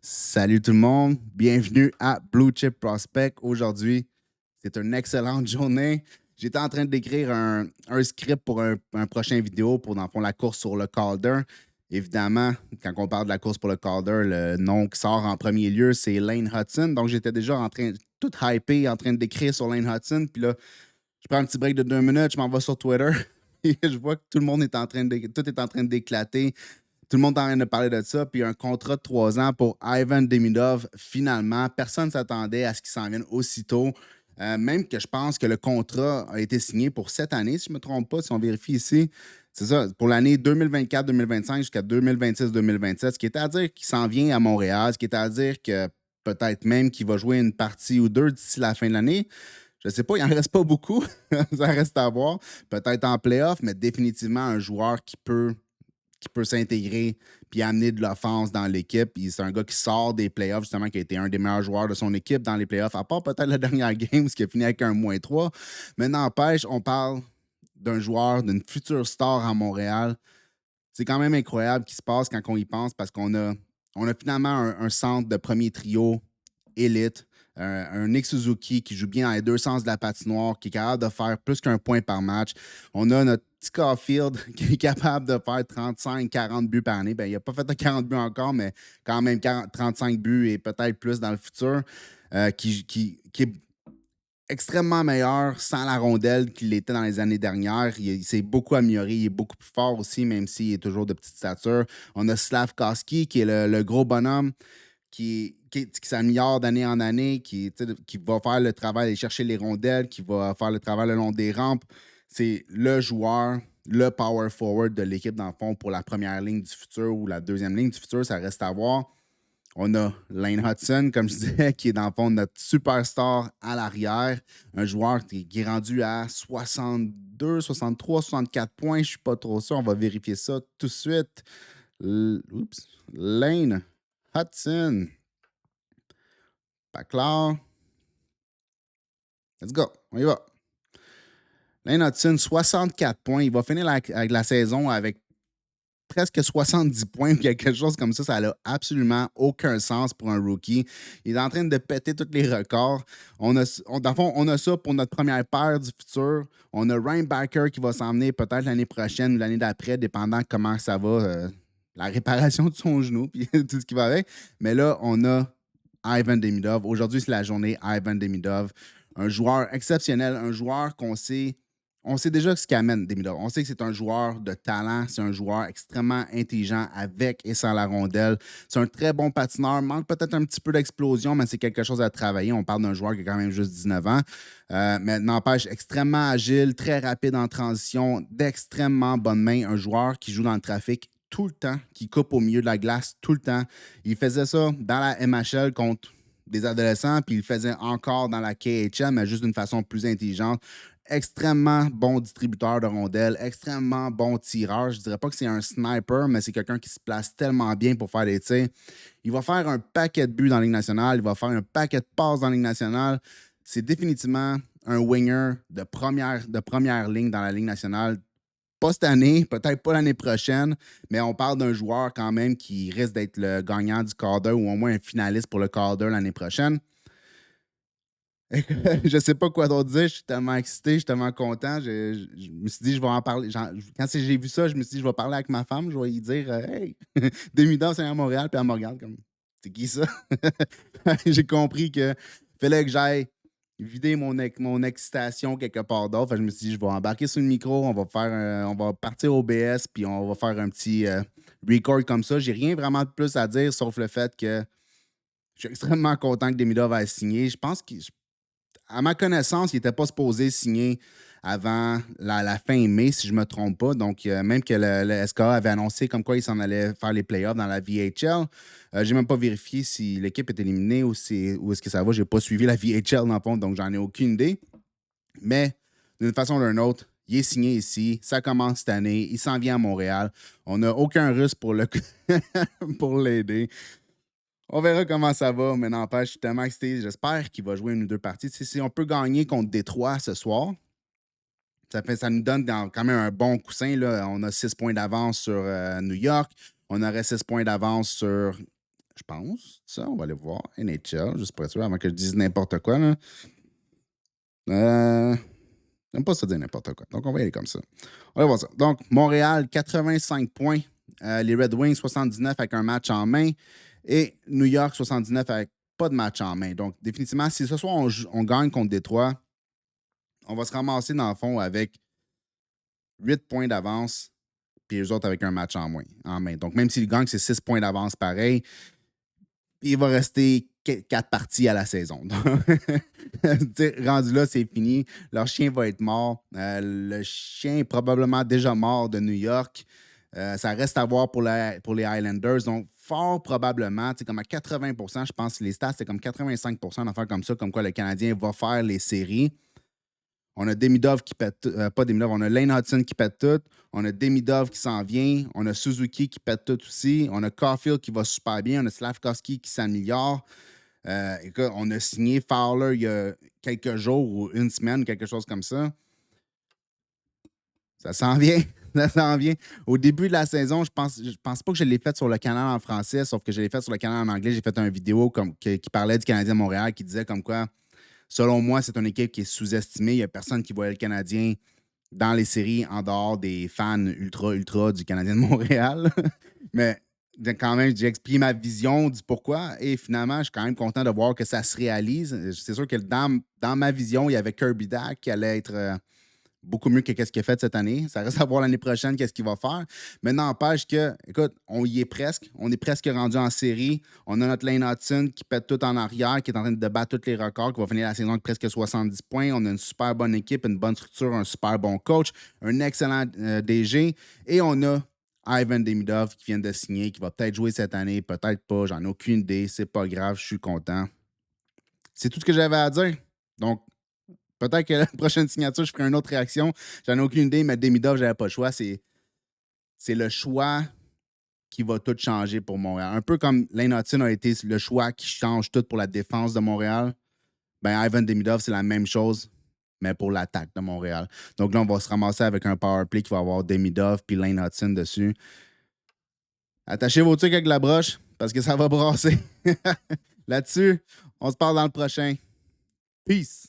Salut tout le monde, bienvenue à Blue Chip Prospect. Aujourd'hui, c'est une excellente journée. J'étais en train d'écrire un script pour un prochain vidéo pour, dans le fond, la course sur le Calder. Évidemment, quand on parle de la course pour le Calder, le nom qui sort en premier lieu, c'est Lane Hudson. Donc, j'étais déjà en train, tout hypé, en train d'écrire sur Lane Hudson. Puis là, je prends un petit break de 2 minutes, je m'en vais sur Twitter. Et je vois que tout le monde est en train tout est en train d'éclater. Tout le monde est en train de parler de ça. Puis un contrat de 3 ans pour Ivan Demidov, finalement. Personne ne s'attendait à ce qu'il s'en vienne aussitôt. Même que je pense que le contrat a été signé pour cette année, si je ne me trompe pas, si on vérifie ici. C'est ça, pour l'année 2024-2025 jusqu'à 2026-2027, ce qui est à dire qu'il s'en vient à Montréal, ce qui est à dire que peut-être même qu'il va jouer une partie ou deux d'ici la fin de l'année. Je ne sais pas, il n'en reste pas beaucoup. Ça reste à voir. Peut-être en playoff, mais définitivement un joueur qui peut s'intégrer puis amener de l'offense dans l'équipe. C'est un gars qui sort des playoffs, justement, qui a été un des meilleurs joueurs de son équipe dans les playoffs, à part peut-être la dernière game, ce qui a fini avec un -3. Mais n'empêche, on parle d'un joueur, d'une future star à Montréal. C'est quand même incroyable ce qui se passe quand on y pense parce qu'on a finalement un centre de premier trio élite, un Nick Suzuki qui joue bien dans les deux sens de la patinoire, qui est capable de faire plus qu'un point par match. On a notre petit Caulfield qui est capable de faire 35-40 buts par année. Ben, il n'a pas fait de 40 buts encore, mais quand même 35 buts et peut-être plus dans le futur, qui est extrêmement meilleur sans la rondelle qu'il était dans les années dernières. Il s'est beaucoup amélioré, il est beaucoup plus fort aussi, même s'il est toujours de petite stature. On a Slavkovski, qui est le gros bonhomme, qui s'améliore d'année en année, qui va faire le travail, aller chercher les rondelles, qui va faire le travail le long des rampes. C'est le joueur, le power forward de l'équipe, dans le fond, pour la première ligne du futur ou la deuxième ligne du futur, ça reste à voir. On a Lane Hudson, comme je disais, qui est dans le fond notre superstar à l'arrière. Un joueur qui est rendu à 62, 63, 64 points. Je ne suis pas trop sûr. On va vérifier ça tout de suite. Oups. Lane Hudson. Pas clair. Let's go. On y va. Lane Hudson, 64 points. Il va finir avec la saison avec presque 70 points ou quelque chose comme ça. Ça n'a absolument aucun sens pour un rookie. Il est en train de péter tous les records. Dans le fond, on a ça pour notre première paire du futur. On a Ryan Backer qui va s'emmener peut-être l'année prochaine ou l'année d'après, dépendant comment ça va, la réparation de son genou puis tout ce qui va avec. Mais là, on a Ivan Demidov. Aujourd'hui, c'est la journée Ivan Demidov. Un joueur exceptionnel, un joueur on sait déjà ce qu'amène Demidov. On sait que c'est un joueur de talent, c'est un joueur extrêmement intelligent avec et sans la rondelle. C'est un très bon patineur, manque peut-être un petit peu d'explosion, mais c'est quelque chose à travailler. On parle d'un joueur qui a quand même juste 19 ans, mais n'empêche, extrêmement agile, très rapide en transition, d'extrêmement bonne main, un joueur qui joue dans le trafic tout le temps, qui coupe au milieu de la glace tout le temps. Il faisait ça dans la MHL contre des adolescents, puis il le faisait encore dans la KHL, mais juste d'une façon plus intelligente. Extrêmement bon distributeur de rondelles, extrêmement bon tireur. Je dirais pas que c'est un sniper, mais c'est quelqu'un qui se place tellement bien pour faire des tirs. Il va faire un paquet de buts dans la Ligue nationale, il va faire un paquet de passes dans la Ligue nationale. C'est définitivement un winger de première ligne dans la Ligue nationale. Pas cette année, peut-être pas l'année prochaine, mais on parle d'un joueur quand même qui risque d'être le gagnant du Calder ou au moins un finaliste pour le Calder l'année prochaine. Je sais pas quoi d'autre dire. Je suis tellement excité, je suis tellement content. Je me suis dit, je vais en parler. Quand j'ai vu ça, je me suis dit, je vais parler avec ma femme. Je vais lui dire, hey, Demi-Dove, c'est à Montréal. Puis elle me regarde comme, c'est qui ça? J'ai compris que fallait que j'aille vider mon excitation quelque part d'autre. Fait que je me suis dit, je vais embarquer sur le micro. On va partir au BS. Puis on va faire un petit record comme ça. J'ai rien vraiment de plus à dire, sauf le fait que je suis extrêmement content que Demidov ait signé. Je pense à ma connaissance, il n'était pas supposé signer avant la fin mai, si je ne me trompe pas. Donc, même que le SKA avait annoncé comme quoi il s'en allait faire les playoffs dans la VHL. Je n'ai même pas vérifié si l'équipe est éliminée ou où est-ce que ça va. Je n'ai pas suivi la VHL dans le fond, donc j'en ai aucune idée. Mais d'une façon ou d'une autre, il est signé ici. Ça commence cette année. Il s'en vient à Montréal. On n'a aucun russe pour l'aider. On verra comment ça va, mais n'empêche, je suis tellement excité. J'espère qu'il va jouer une ou deux parties. Tu sais, si on peut gagner contre Détroit ce soir, ça nous donne quand même un bon coussin. Là. On a 6 points d'avance sur New York. On aurait 6 points d'avance sur Je pense. Ça, on va aller voir. NHL, juste pour être sûr, avant que je dise n'importe quoi. Là. J'aime pas ça dire n'importe quoi. Donc, on va y aller comme ça. On va voir ça. Donc, Montréal, 85 points. Les Red Wings, 79 avec un match en main. Et New York, 79 avec pas de match en main. Donc, définitivement, si ce soir on gagne contre Détroit, on va se ramasser dans le fond avec 8 points d'avance, puis les autres avec un match en main. Donc, même s'ils gagnent, c'est 6 points d'avance pareil. Il va rester 4 parties à la saison. Rendu là, c'est fini. Leur chien va être mort. Le chien est probablement déjà mort de New York. Ça reste à voir pour les Islanders. Donc, fort probablement, comme à 80%, je pense que les stats, c'est comme 85% d'affaires comme ça, comme quoi le Canadien va faire les séries. On a Demidov qui pète tout. Pas Demidov, on a Lane Hudson qui pète tout. On a Demidov qui s'en vient. On a Suzuki qui pète tout aussi. On a Caulfield qui va super bien. On a Slavkovski qui s'améliore. Écoute, on a signé Fowler il y a quelques jours ou une semaine, quelque chose comme ça. Ça s'en vient. Ça s'en vient. Au début de la saison, je pense pas que je l'ai fait sur le canal en français, sauf que je l'ai fait sur le canal en anglais. J'ai fait une vidéo qui parlait du Canadien de Montréal, qui disait comme quoi, selon moi, c'est une équipe qui est sous-estimée. Il n'y a personne qui voyait le Canadien dans les séries en dehors des fans ultra du Canadien de Montréal. Mais quand même, j'ai expliqué ma vision du pourquoi et finalement, je suis quand même content de voir que ça se réalise. C'est sûr que dans ma vision, il y avait Kirby Dack qui allait être beaucoup mieux que ce qu'il a fait cette année. Ça reste à voir l'année prochaine qu'est-ce qu'il va faire. Mais n'empêche que, écoute, on y est presque. On est presque rendu en série. On a notre Lane Hudson qui pète tout en arrière, qui est en train de battre tous les records, qui va finir la saison avec presque 70 points. On a une super bonne équipe, une bonne structure, un super bon coach, un excellent DG. Et on a Ivan Demidov qui vient de signer, qui va peut-être jouer cette année, peut-être pas. J'en ai aucune idée. C'est pas grave, je suis content. C'est tout ce que j'avais à dire. Donc, peut-être que la prochaine signature, je ferai une autre réaction. J'en ai aucune idée, mais Demidov, j'avais pas le choix. C'est le choix qui va tout changer pour Montréal. Un peu comme Lane Hudson a été le choix qui change tout pour la défense de Montréal. Ben, Ivan Demidov, c'est la même chose, mais pour l'attaque de Montréal. Donc là, on va se ramasser avec un power play qui va avoir Demidov puis Lane Hudson dessus. Attachez vos trucs avec la broche parce que ça va brasser. Là-dessus, on se parle dans le prochain. Peace!